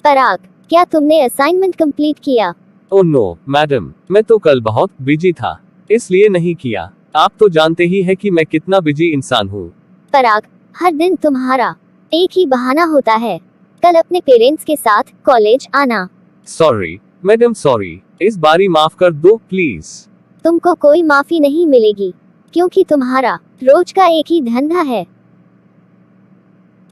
पराग, क्या तुमने assignment complete किया? ओह नो मैडम, मैं तो कल बहुत बिजी था, इसलिए नहीं किया। आप तो जानते ही है कि मैं कितना बिजी इंसान हूँ। पराग, हर दिन तुम्हारा एक ही बहाना होता है, कल अपने पेरेंट्स के साथ कॉलेज आना। सॉरी मैडम, सॉरी, इस बारी माफ कर दो प्लीज। तुमको कोई माफी नहीं मिलेगी, क्योंकि तुम्हारा रोज का एक ही धंधा है।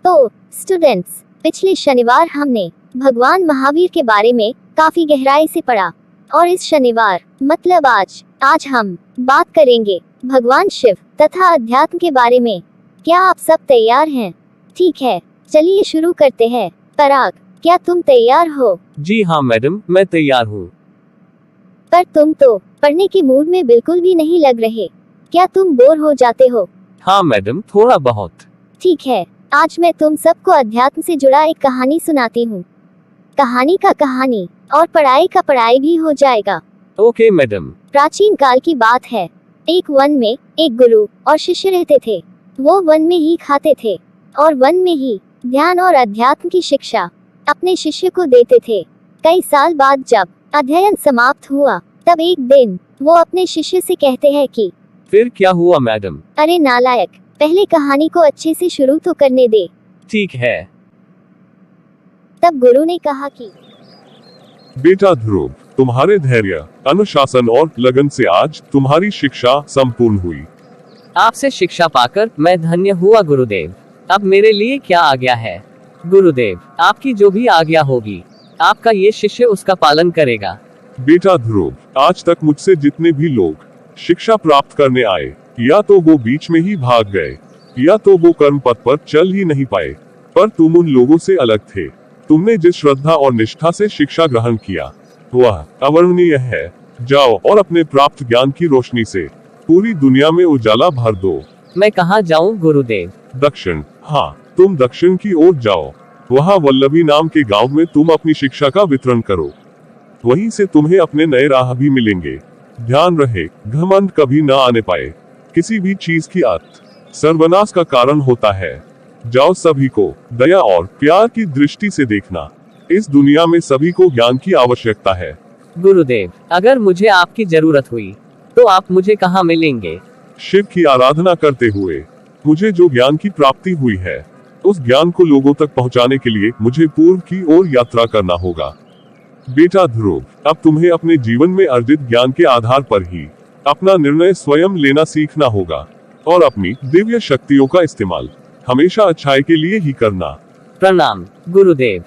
तो स्टूडेंट्स, पिछले शनिवार हमने भगवान महावीर के बारे में काफी गहराई से पढ़ा, और इस शनिवार मतलब आज हम बात करेंगे भगवान शिव तथा अध्यात्म के बारे में। क्या आप सब तैयार हैं? ठीक है, चलिए शुरू करते हैं। पराग, क्या तुम तैयार हो? जी हाँ मैडम, मैं तैयार हूँ। पर तुम तो पढ़ने के मूड में बिल्कुल भी नहीं लग रहे, क्या तुम बोर हो जाते हो? हाँ मैडम, थोड़ा बहुत। ठीक है, आज मैं तुम सबको अध्यात्म से जुड़ा एक कहानी सुनाती हूँ। कहानी का कहानी और पढ़ाई का पढ़ाई भी हो जाएगा। Okay madam. प्राचीन काल की बात है। एक वन में एक गुरु और शिष्य रहते थे। वो वन में ही खाते थे और वन में ही ध्यान और अध्यात्म की शिक्षा अपने शिष्य को देते थे। कई साल बाद जब अध्ययन समाप्त हुआ, तब एक दिन वो अपने शिष्य से कहते हैं कि फिर क्या हुआ मैडम? अरे नालायक, पहले कहानी को अच्छे से शुरू तो करने दे। ठीक है। तब गुरु ने कहा कि बेटा ध्रुव, तुम्हारे धैर्य, अनुशासन और लगन से आज तुम्हारी शिक्षा संपूर्ण हुई। आपसे शिक्षा पाकर मैं धन्य हुआ गुरुदेव। अब मेरे लिए क्या आज्ञा है? गुरुदेव, आपकी जो भी आज्ञा होगी, आपका ये शिष्य उसका पालन करेगा। बेटा ध्रुव, आज तक मुझसे जितने भी लोग शिक्षा प्राप्त करने आए, या तो वो बीच में ही भाग गए, या तो वो कर्म पथ पर चल ही नहीं पाए, पर तुम उन लोगों से अलग थे। तुमने जिस श्रद्धा और निष्ठा से शिक्षा ग्रहण किया, वह अवर्णनीय है। जाओ और अपने प्राप्त ज्ञान की रोशनी से पूरी दुनिया में उजाला भर दो। मैं कहाँ जाऊँ गुरुदेव? दक्षिण, हाँ, तुम दक्षिण की ओर जाओ। वहाँ वल्लभी नाम के गांव में तुम अपनी शिक्षा का वितरण करो। वहीं से तुम्हें अपने नए राह भी मिलेंगे। ध्यान रहे, घमंड कभी न आने पाए। किसी भी चीज की आत सर्वनाश का कारण होता है। जाओ, सभी को दया और प्यार की दृष्टि से देखना। इस दुनिया में सभी को ज्ञान की आवश्यकता है। गुरुदेव, अगर मुझे आपकी जरूरत हुई तो आप मुझे कहाँ मिलेंगे? शिव की आराधना करते हुए मुझे जो ज्ञान की प्राप्ति हुई है, उस ज्ञान को लोगों तक पहुंचाने के लिए मुझे पूर्व की ओर यात्रा करना होगा। बेटा ध्रुव, अब तुम्हें अपने जीवन में अर्जित ज्ञान के आधार पर ही अपना निर्णय स्वयं लेना सीखना होगा, और अपनी दिव्य शक्तियों का इस्तेमाल हमेशा अच्छाई के लिए ही करना। प्रणाम गुरुदेव।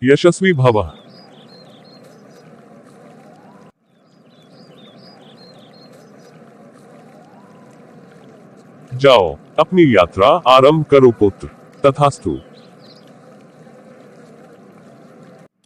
यशस्वी भव। जाओ, अपनी यात्रा आरंभ करो पुत्र। तथास्तु।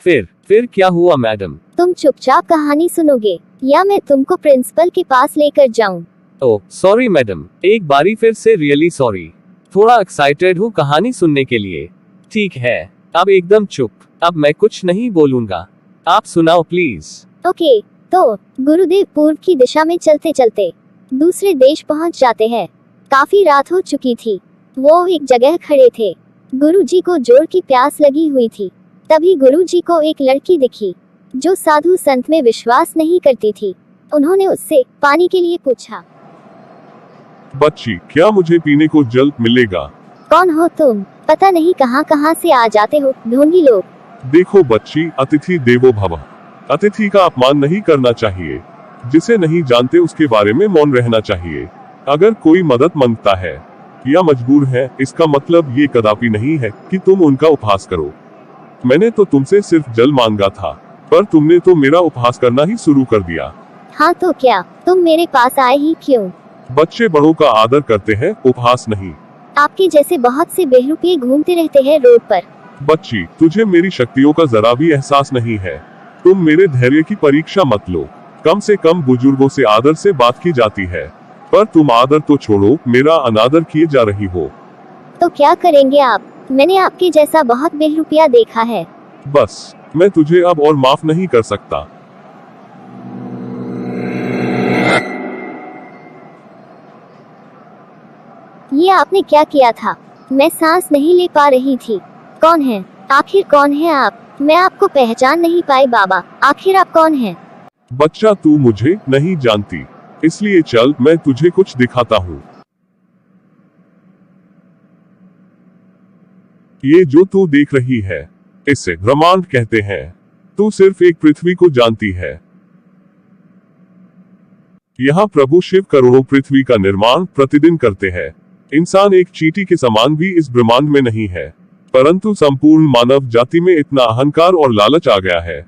फिर क्या हुआ मैडम? तुम चुपचाप कहानी सुनोगे या मैं तुमको प्रिंसिपल के पास लेकर जाऊं? ओह सॉरी मैडम, एक बारी फिर से रियली सॉरी। थोड़ा एक्साइटेड हूँ कहानी सुनने के लिए। ठीक है, अब एकदम चुप। अब मैं कुछ नहीं बोलूंगा, आप सुनाओ प्लीज। ओके, तो गुरुदेव पूर्व की दिशा में चलते चलते दूसरे देश पहुंच जाते हैं। काफी रात हो चुकी थी। वो एक जगह खड़े थे। गुरुजी को जोर की प्यास लगी हुई थी। तभी गुरुजी को एक लड़की दिखी जो साधु संत में विश्वास नहीं करती थी। उन्होंने उससे पानी के लिए पूछा। बच्ची, क्या मुझे पीने को जल मिलेगा? कौन हो तुम? पता नहीं कहां कहां से आ जाते हो, ढोंगी लोग। देखो बच्ची, अतिथि देवो भव। अतिथि का अपमान नहीं करना चाहिए। जिसे नहीं जानते उसके बारे में मौन रहना चाहिए। अगर कोई मदद मांगता है या मजबूर है, इसका मतलब ये कदापि नहीं है कि तुम उनका उपहास करो। मैंने तो तुमसे सिर्फ जल मांगा था, पर तुमने तो मेरा उपहास करना ही शुरू कर दिया। हाँ तो क्या, तुम मेरे पास आए ही क्यों? बच्चे बड़ों का आदर करते हैं, उपहास नहीं। आपके जैसे बहुत से बेहरूपे घूमते रहते हैं रोड पर। बच्ची, तुझे मेरी शक्तियों का जरा भी एहसास नहीं है। तुम मेरे धैर्य की परीक्षा मत लो। कम से कम बुजुर्गों से आदर से बात की जाती है, पर तुम आदर तो छोड़ो, मेरा अनादर किए जा रही हो। तो क्या करेंगे आप? मैंने आपके जैसा बहुत बेहरूपिया देखा है। बस, मैं तुझे अब और माफ नहीं कर सकता। ये आपने क्या किया था? मैं सांस नहीं ले पा रही थी। कौन है? आखिर कौन है आप? मैं आपको पहचान नहीं पाई बाबा, आखिर आप कौन हैं? बच्चा, तू मुझे नहीं जानती, इसलिए चल मैं तुझे कुछ दिखाता हूँ। ये जो तू देख रही है, इसे ब्रह्मांड कहते हैं। तू सिर्फ एक पृथ्वी को जानती है। यहाँ प्रभु शिव करोड़ों पृथ्वी का निर्माण प्रतिदिन करते हैं। इंसान एक चींटी के समान भी इस ब्रह्मांड में नहीं है, परंतु संपूर्ण मानव जाति में इतना अहंकार और लालच आ गया है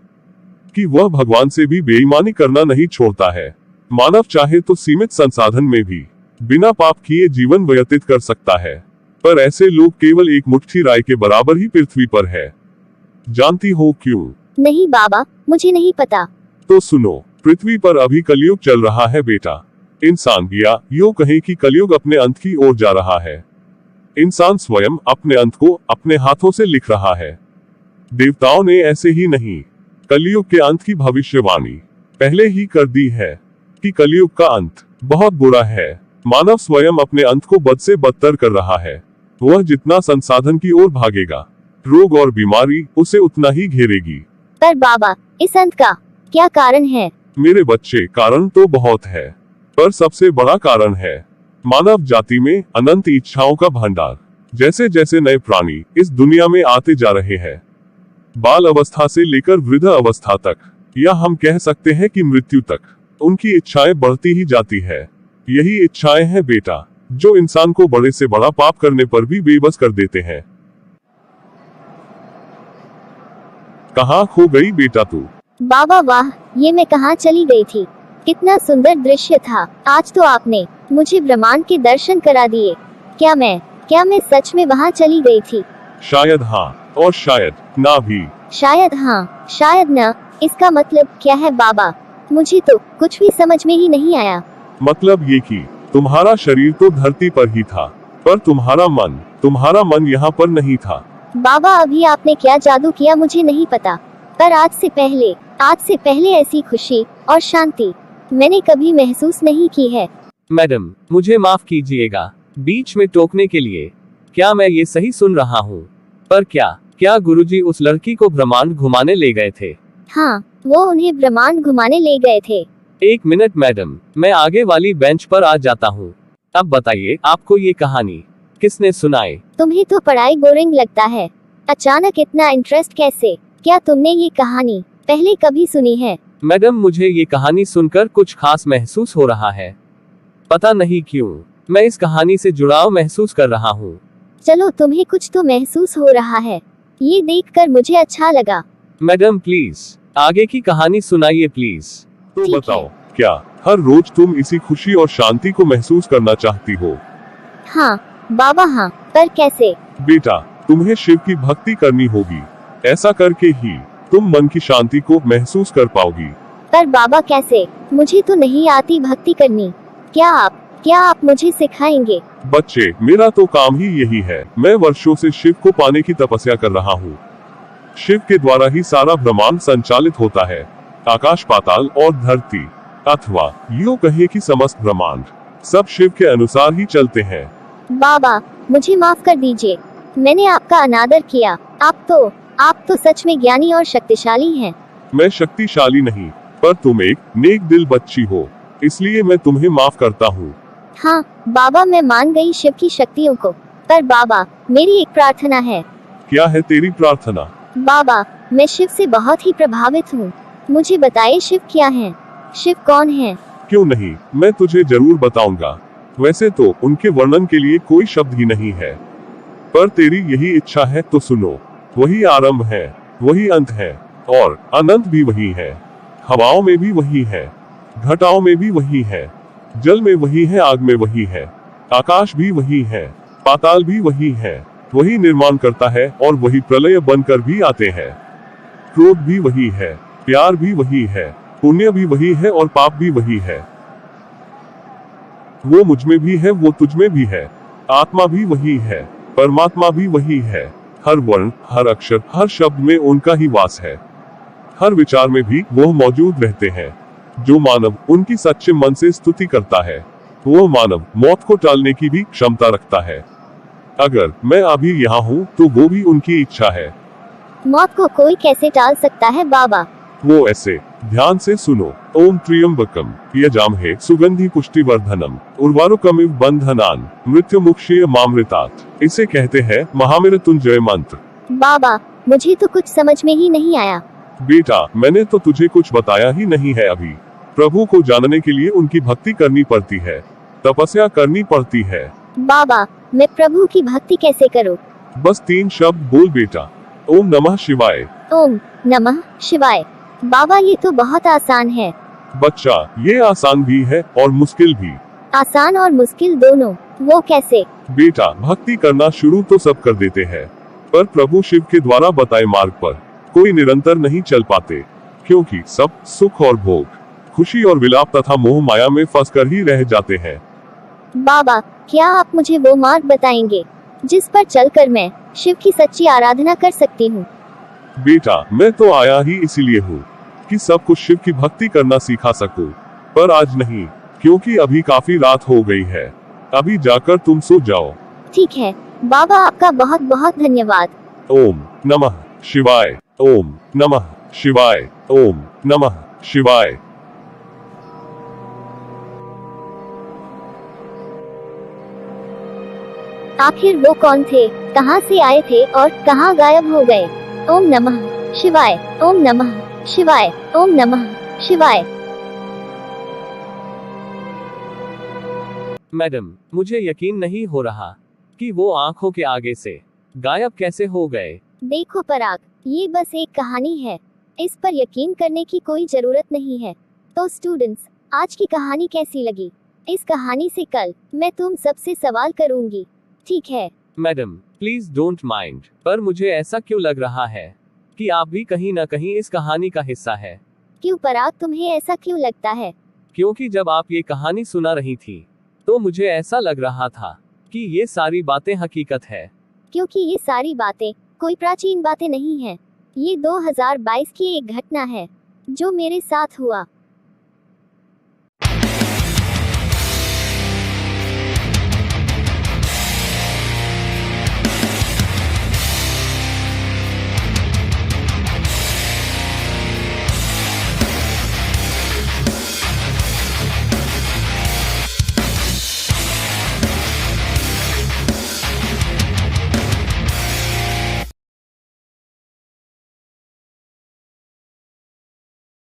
कि वह भगवान से भी बेईमानी करना नहीं छोड़ता है। मानव चाहे तो सीमित संसाधन में भी बिना पाप किए जीवन व्यतीत कर सकता है, पर ऐसे लोग केवल एक मुट्ठी राई के बराबर ही पृथ्वी पर है। जानती हो क्यों? नहीं बाबा, मुझे नहीं पता। तो सुनो, पृथ्वी पर अभी कलयुग चल रहा है बेटा। इंसान या यूं कहें कि कलयुग अपने अंत की ओर जा रहा है। इंसान स्वयं अपने अंत को अपने हाथों से लिख रहा है। देवताओं ने ऐसे ही नहीं, कलयुग के अंत की भविष्यवाणी पहले ही कर दी है कि कलयुग का अंत बहुत बुरा है। मानव स्वयं अपने अंत को बद से बदतर कर रहा है। वह जितना संसाधन की ओर भागेगा, रोग और बीमारी उसे उतना ही घेरेगी। पर बाबा, इस अंत का क्या कारण है? मेरे बच्चे, कारण तो बहुत है, पर सबसे बड़ा कारण है मानव जाति में अनंत इच्छाओं का भंडार। जैसे जैसे नए प्राणी इस दुनिया में आते जा रहे हैं, बाल अवस्था से लेकर वृद्ध अवस्था तक, या हम कह सकते हैं कि मृत्यु तक, उनकी इच्छाएं बढ़ती ही जाती है। यही इच्छाएं हैं बेटा, जो इंसान को बड़े से बड़ा पाप करने पर भी बेबस कर देते हैं। कहाँ खो गई बेटा तू? बाबा वाह, ये मैं कहाँ चली गई थी? कितना सुंदर दृश्य था। आज तो आपने मुझे ब्रह्मांड के दर्शन करा दिए। क्या मैं सच में वहाँ चली गई थी? शायद हाँ, और शायद ना भी। शायद हाँ, शायद ना। इसका मतलब क्या है बाबा? मुझे तो कुछ भी समझ में ही नहीं आया। मतलब ये कि तुम्हारा शरीर तो धरती पर ही था, पर तुम्हारा मन यहाँ पर नहीं था। बाबा, अभी आपने क्या जादू किया मुझे नहीं पता, पर आज से पहले ऐसी खुशी और शांति मैंने कभी महसूस नहीं की है। मैडम, मुझे माफ कीजिएगा बीच में टोकने के लिए। क्या मैं ये सही सुन रहा हूँ? पर क्या गुरुजी उस लड़की को ब्रह्मांड घुमाने ले गए थे? हाँ, वो उन्हें ब्रह्मांड घुमाने ले गए थे। एक मिनट मैडम, मैं आगे वाली बेंच पर आ जाता हूँ। अब बताइए, आपको ये कहानी किसने सुनाई? तुम्हें तो पढ़ाई बोरिंग लगता है, अचानक इतना इंटरेस्ट कैसे? क्या तुमने ये कहानी पहले कभी सुनी है? मैडम, मुझे ये कहानी सुनकर कुछ खास महसूस हो रहा है। पता नहीं क्यों, मैं इस कहानी से जुड़ाव महसूस कर रहा हूँ। चलो, तुम्हें कुछ तो महसूस हो रहा है, ये देखकर मुझे अच्छा लगा। मैडम प्लीज आगे की कहानी सुनाइए प्लीज। तो ठीक बताओ, है। क्या हर रोज तुम इसी खुशी और शांति को महसूस करना चाहती हो? हाँ बाबा, हाँ, पर कैसे? बेटा, तुम्हें शिव की भक्ति करनी होगी। ऐसा करके ही तुम मन की शांति को महसूस कर पाओगी। पर बाबा कैसे? मुझे तो नहीं आती भक्ति करनी। क्या आप मुझे सिखाएंगे? बच्चे, मेरा तो काम ही यही है। मैं वर्षों से शिव को पाने की तपस्या कर रहा हूँ। शिव के द्वारा ही सारा ब्रह्मांड संचालित होता है। आकाश, पाताल और धरती, अथवा यूं कहे कि समस्त ब्रह्मांड, सब शिव के अनुसार ही चलते हैं। बाबा, मुझे माफ कर दीजिए, मैंने आपका अनादर किया। आप तो सच में ज्ञानी और शक्तिशाली हैं। मैं शक्तिशाली नहीं, पर तुम एक नेक दिल बच्ची हो, इसलिए मैं तुम्हें माफ करता हूँ। हाँ बाबा, मैं मान गई शिव की शक्तियों को, पर बाबा मेरी एक प्रार्थना है। क्या है तेरी प्रार्थना? बाबा, मैं शिव से बहुत ही प्रभावित हूँ, मुझे बताइए शिव क्या है? शिव कौन है? क्यों नहीं, मैं तुझे जरूर बताऊंगा। वैसे तो उनके वर्णन के लिए कोई शब्द ही नहीं है, पर तेरी यही इच्छा है तो सुनो। वही आरंभ है, वही अंत है, और अनंत भी वही है। हवाओं में भी वही है, घटाओं में भी वही है, जल में वही है, आग में वही है, आकाश भी वही है, पाताल भी वही है। वही निर्माण करता है और वही प्रलय बनकर भी आते हैं। क्रोध भी वही है, प्यार भी वही है, पुण्य भी वही है और पाप भी वही है। वो मुझ में भी है, वो तुझ में भी है। आत्मा भी वही है, परमात्मा भी वही है। हर वर्ण, हर अक्षर, हर शब्द में उनका ही वास है। हर विचार में भी वो मौजूद रहते हैं। जो मानव उनकी सच्चे मन से स्तुति करता है, वो मानव मौत को टालने की भी क्षमता रखता है। अगर मैं अभी यहाँ हूँ तो वो भी उनकी इच्छा है। मौत को कोई कैसे टाल सकता है बाबा? वो ऐसे, ध्यान से सुनो। ओम त्र्यंबकम यजामहे सुगंधि पुष्टिवर्धनम उर्वारुकमिव बंधनान मृत्युमुक्षीय मामृतात्। इसे कहते हैं महामृत्युंजय मंत्र। बाबा, मुझे तो कुछ समझ में ही नहीं आया। बेटा, मैंने तो तुझे कुछ बताया ही नहीं है अभी। प्रभु को जानने के लिए उनकी भक्ति करनी पड़ती है, तपस्या करनी पड़ती है। बाबा, मैं प्रभु की भक्ति कैसे करूं? बस 3 शब्द बोल बेटा। ओम नमः शिवाय। ओम नमः शिवाय। बाबा, ये तो बहुत आसान है। बच्चा, ये आसान भी है और मुश्किल भी। आसान और मुश्किल दोनों? वो कैसे? बेटा, भक्ति करना शुरू तो सब कर देते हैं, पर प्रभु शिव के द्वारा बताए मार्ग पर कोई निरंतर नहीं चल पाते, क्योंकि सब सुख और भोग, खुशी और विलाप तथा मोह माया में फंसकर ही रह जाते हैं। बाबा, क्या आप मुझे वो मार्ग बताएंगे जिस पर चलकर मैं शिव की सच्ची आराधना कर सकती हूँ? बेटा, मैं तो आया ही इसीलिए हूँ कि सब कुछ शिव की भक्ति करना सिखा सकूं, पर आज नहीं, क्योंकि अभी काफी रात हो गई है। अभी जाकर तुम सो जाओ। ठीक है बाबा, आपका बहुत बहुत धन्यवाद। ओम नमः शिवाय। ओम नमः शिवाय। ओम नमः शिवाय। आखिर वो कौन थे, कहाँ से आए थे और कहाँ गायब हो गए? ओम नमः शिवाय। ओम नमः शिवाय। ओम नमः शिवाय। मैडम, मुझे यकीन नहीं हो रहा कि वो आंखों के आगे से गायब कैसे हो गए। देखो पराग, ये बस एक कहानी है, इस पर यकीन करने की कोई जरूरत नहीं है। तो स्टूडेंट्स, आज की कहानी कैसी लगी? इस कहानी से कल मैं तुम सबसे सवाल करूंगी, ठीक है? मैडम, प्लीज डोंट माइंड, पर मुझे ऐसा क्यों लग रहा है कि आप भी कहीं ना कहीं इस कहानी का हिस्सा है। क्यों पराग, तुम्हें ऐसा क्यों लगता है? क्योंकि जब आप ये कहानी सुना रही थी तो मुझे ऐसा लग रहा था कि ये सारी बातें हकीकत है। क्योंकि ये सारी बातें कोई प्राचीन बातें नहीं हैं। ये 2022 की एक घटना है जो मेरे साथ हुआ।